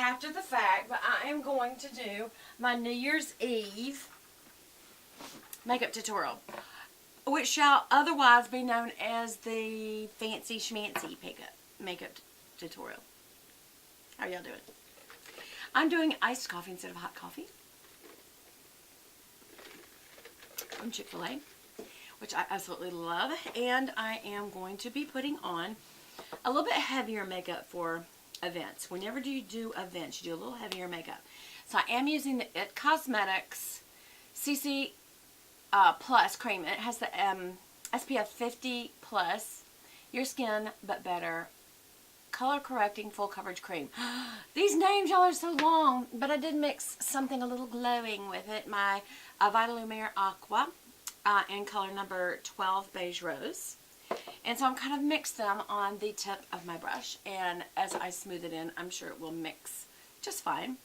after the fact, but I am going to do my New Year's Eve makeup tutorial, which shall otherwise be known as the Fancy Schmancy makeup tutorial. How y'all doing? I'm doing iced coffee instead of hot coffee from Chick-fil-A, which I absolutely love. And I am going to be putting on a little bit heavier makeup for events. Whenever you do events, you do a little heavier makeup. So I am using the IT Cosmetics CC Plus cream. It has the SPF 50 plus, your skin but better, color correcting full coverage cream. These names, y'all, are so long, but I did mix something a little glowing with it. My Vitalumere Aqua in color number 12 Beige Rose. And so I'm kind of mixed them on the tip of my brush, and as I smooth it in, I'm sure it will mix just fine.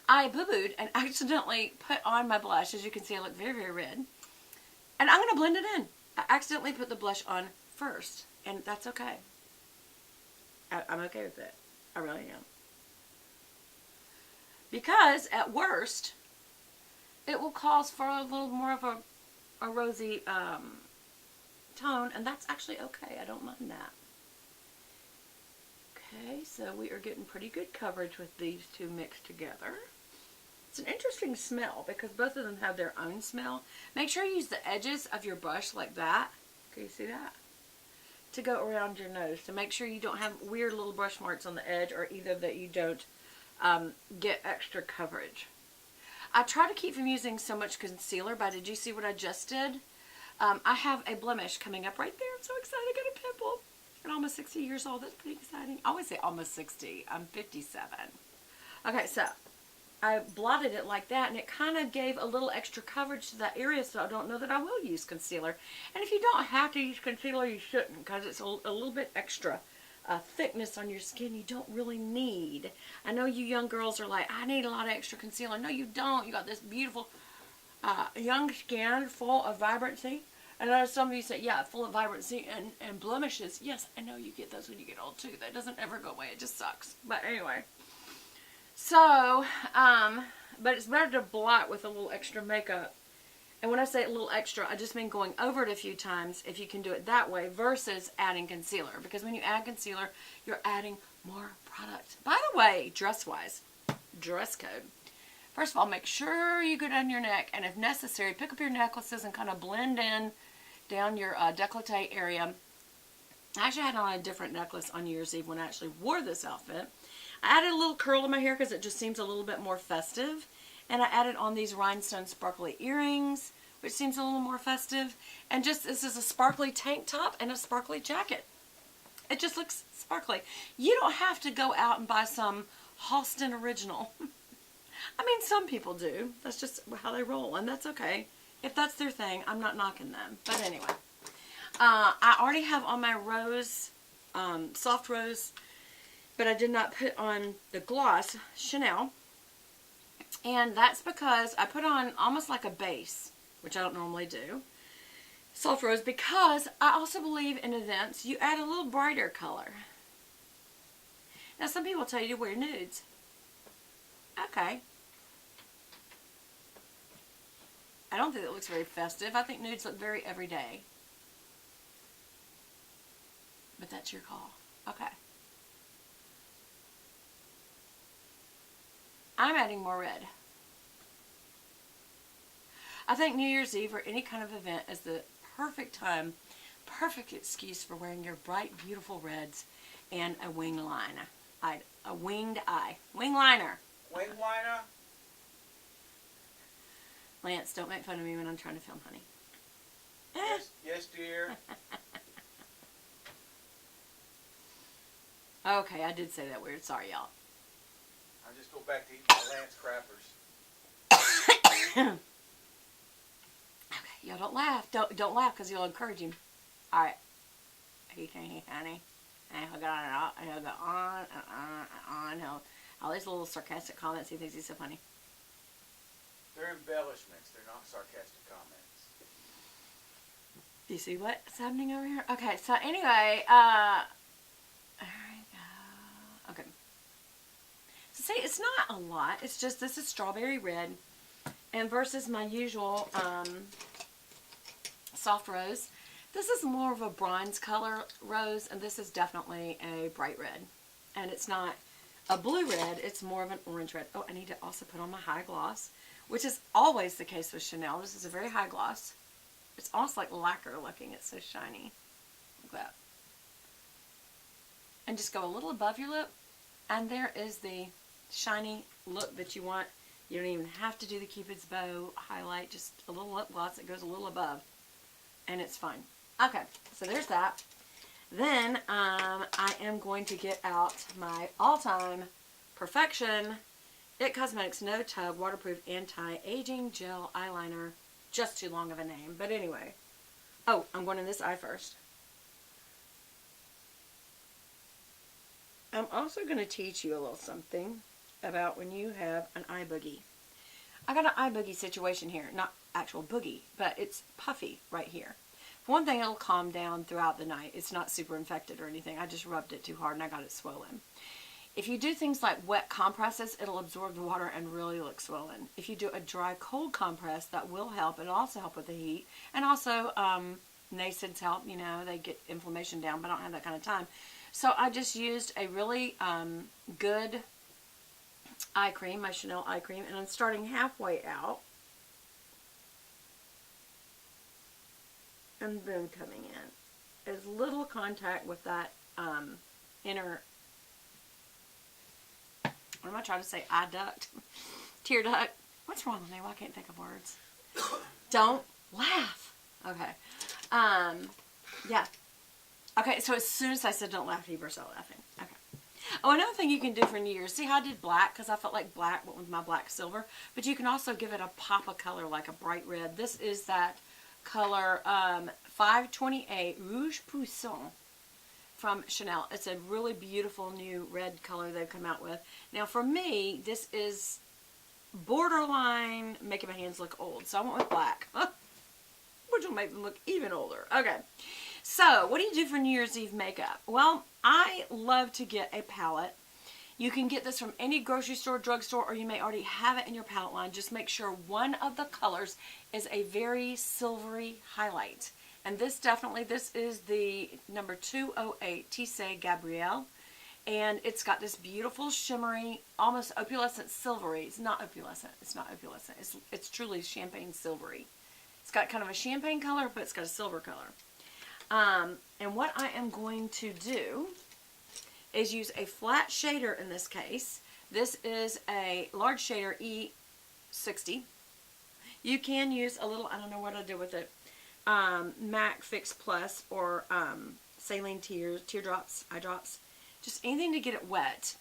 I boo-booed and accidentally put on my blush. As you can see, I look very, very red. And I'm going to blend it in. I accidentally put the blush on first, and that's okay. I'm okay with it. I really am. Because, at worst, it will cause for a little more of a rosy tone, and that's actually okay. I don't mind that. Okay, so we are getting pretty good coverage with these two mixed together. It's an interesting smell because both of them have their own smell. Make sure you use the edges of your brush like that. Can you see that? To go around your nose, to make sure you don't have weird little brush marks on the edge, or either that you don't get extra coverage. I try to keep from using so much concealer, but did you see what I just did? I have a blemish coming up right there. I'm so excited. I got a pimple. I'm almost 60 years old. That's pretty exciting. I always say almost 60. I'm 57. Okay, so I blotted it like that, and it kind of gave a little extra coverage to that area, so I don't know that I will use concealer. And if you don't have to use concealer, you shouldn't, because it's a little bit extra thickness on your skin you don't really need. I know you young girls are like, I need a lot of extra concealer. No, you don't. You got this beautiful young skin full of vibrancy. And I know some of you say, yeah, full of vibrancy and blemishes. Yes, I know you get those when you get old, too. That doesn't ever go away. It just sucks. But anyway. So, but it's better to blot with a little extra makeup. And when I say a little extra, I just mean going over it a few times if you can do it that way versus adding concealer. Because when you add concealer, you're adding more product. By the way, dress-wise, dress code. First of all, make sure you go down your neck, and if necessary, pick up your necklaces and kind of blend in down your décolleté area. I actually had on a different necklace on New Year's Eve when I actually wore this outfit. I added a little curl in my hair because it just seems a little bit more festive. And I added on these rhinestone sparkly earrings, which seems a little more festive. And just, this is a sparkly tank top and a sparkly jacket. It just looks sparkly. You don't have to go out and buy some Halston original. I mean, some people do. That's just how they roll, and that's okay. If that's their thing, I'm not knocking them. But anyway, I already have on my rose, soft rose, but I did not put on the gloss, Chanel. And that's because I put on almost like a base, which I don't normally do, soft rose, because I also believe in events you add a little brighter color. Now, some people tell you to wear nudes. Okay. I don't think it looks very festive. I think nudes look very everyday. But that's your call. Okay. I'm adding more red. I think New Year's Eve or any kind of event is the perfect time, perfect excuse for wearing your bright, beautiful reds and a wing liner. A winged eye. Wing liner. Wing liner? Lance, don't make fun of me when I'm trying to film, honey. Yes, dear. Okay, I did say that weird. Sorry, y'all. I just go back to eating my Lance crappers. Okay, y'all don't laugh. Don't laugh because you'll encourage him. All right. Hey, honey. And he'll go on and on. He'll go on and on and on. All these little sarcastic comments. He thinks he's so funny. They're embellishments. They're not sarcastic comments. Do you see what's happening over here? Okay, so anyway, there we go. Okay. So see, it's not a lot. It's just this is strawberry red. And versus my usual soft rose, this is more of a bronze color rose, and this is definitely a bright red. And it's not a blue red, it's more of an orange red. Oh, I need to also put on my high gloss, which is always the case with Chanel. This is a very high gloss. It's almost like lacquer looking. It's so shiny. Like that. And just go a little above your lip, and there is the shiny look that you want. You don't even have to do the Cupid's bow highlight, just a little lip gloss that goes a little above, and it's fine. Okay, so there's that. Then I am going to get out my all-time perfection IT Cosmetics No Tub Waterproof Anti-Aging Gel Eyeliner. Just too long of a name, but anyway. Oh, I'm going in this eye first. I'm also going to teach you a little something about when you have an eye boogie. I got an eye boogie situation here. Not actual boogie, but it's puffy right here. For one thing, it'll calm down throughout the night. It's not super infected or anything. I just rubbed it too hard and I got it swollen. If you do things like wet compresses, it'll absorb the water and really look swollen. If you do a dry cold compress, that will help. It'll also help with the heat. And also, NSAIDs help. You know, they get inflammation down, but I don't have that kind of time. So I just used a really good eye cream, my Chanel eye cream, and I'm starting halfway out. And boom, coming in. As little contact with that inner, what am I trying to say? Eye duct? Tear duct? What's wrong with me? Well, I can't think of words. Don't laugh. Okay. Yeah. Okay, so as soon as I said don't laugh, he burst out laughing. Okay. Oh, another thing you can do for New Year's. See how I did black? Because I felt like black went with my black silver. But you can also give it a pop of color, like a bright red. This is that color 528 Rouge Poussin from Chanel. It's a really beautiful new red color they've come out with. Now, for me, this is borderline making my hands look old. So I went with black, which will make them look even older. Okay. So, what do you do for New Year's Eve makeup? Well, I love to get a palette. You can get this from any grocery store, drugstore, or you may already have it in your palette line. Just make sure one of the colors is a very silvery highlight. And this is the number 208 Tissé Gabrielle. And it's got this beautiful shimmery, almost opalescent silvery. It's not opalescent. It's truly champagne silvery. It's got kind of a champagne color, but it's got a silver color. And what I am going to do is use a flat shader in this case. This is a large shader E60. You can use a little, I don't know what I did with it, MAC Fix Plus or saline teardrops, eye drops. Just anything to get it wet.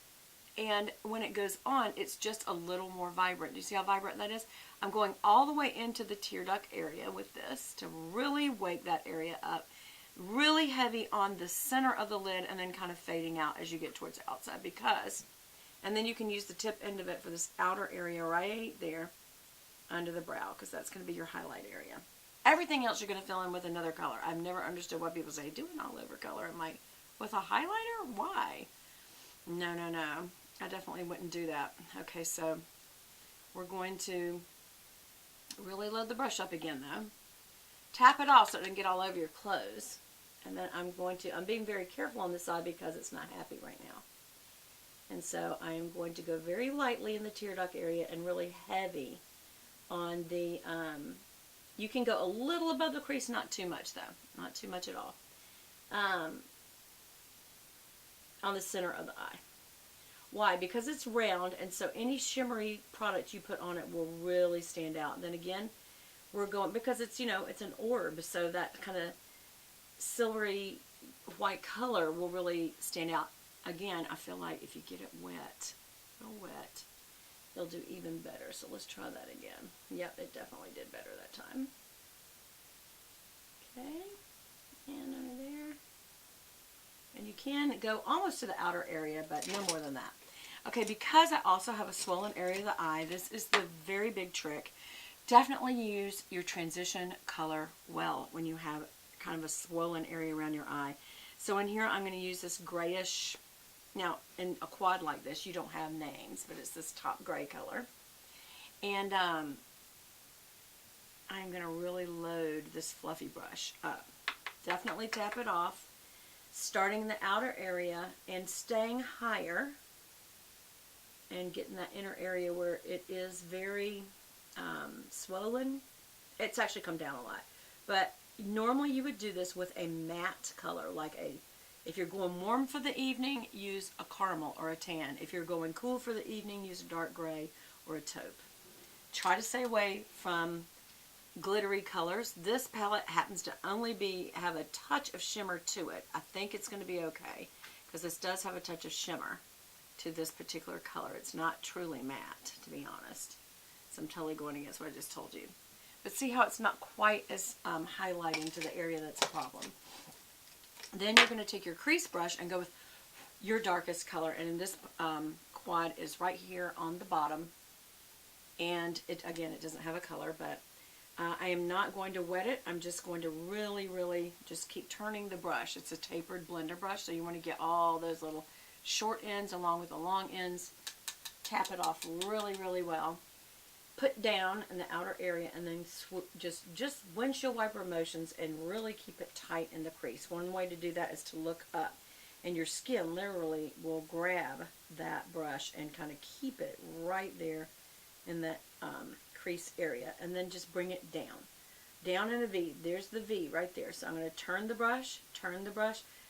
And when it goes on, it's just a little more vibrant. Do you see how vibrant that is? I'm going all the way into the tear duct area with this to really wake that area up. Really heavy on the center of the lid and then kind of fading out as you get towards the outside and then you can use the tip end of it for this outer area right there under the brow because that's going to be your highlight area. Everything else you're going to fill in with another color. I've never understood why people say do an all over color. I'm like, with a highlighter? Why? No. I definitely wouldn't do that. Okay, so we're going to really load the brush up again though. Tap it off so it doesn't get all over your clothes. And then I'm being very careful on this side because it's not happy right now. And so I am going to go very lightly in the tear duct area and really heavy on the, you can go a little above the crease, not too much though. Not too much at all. On the center of the eye. Why? Because it's round and so any shimmery product you put on it will really stand out. And then again, we're going, because it's, it's an orb, so that kind of silvery white color will really stand out. Again, I feel like if you get it wet, real wet, it'll do even better. So let's try that again. Yep, it definitely did better that time. Okay, and under there. And you can go almost to the outer area, but no more than that. Okay, because I also have a swollen area of the eye, this is the very big trick. Definitely use your transition color well when you have kind of a swollen area around your eye. So in here I'm going to use this grayish Now, in a quad like this, you don't have names, but it's this top gray color. And I'm going to really load this fluffy brush up. Definitely tap it off, starting in the outer area and staying higher and getting that inner area where it is very swollen. It's actually come down a lot. But normally you would do this with a matte color, if you're going warm for the evening, use a caramel or a tan. If you're going cool for the evening, use a dark gray or a taupe. Try to stay away from glittery colors. This palette happens to only have a touch of shimmer to it. I think it's going to be okay because this does have a touch of shimmer to this particular color. It's not truly matte, to be honest. So I'm totally going against what I just told you. But see how it's not quite as highlighting to the area that's a problem. Then you're going to take your crease brush and go with your darkest color. And in this quad is right here on the bottom. And again, it doesn't have a color, but I am not going to wet it. I'm just going to really, really just keep turning the brush. It's a tapered blender brush, so you want to get all those little short ends along with the long ends. Tap it off really, really well. Put down in the outer area and then just windshield wiper motions and really keep it tight in the crease. One way to do that is to look up, and your skin literally will grab that brush and kind of keep it right there in that crease area, and then just bring it down in a V. There's the V right there. So I'm going to turn the brush.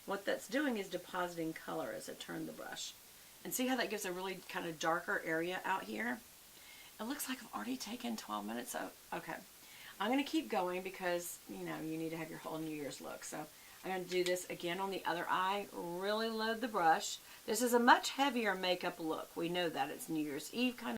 What that's doing is depositing color as I turn the brush. And see how that gives a really kind of darker area out here? It looks like I've already taken 12 minutes. So, okay. I'm going to keep going because, you know, you need to have your whole New Year's look. So I'm going to do this again on the other eye. Really load the brush. This is a much heavier makeup look. We know that. It's New Year's Eve kind of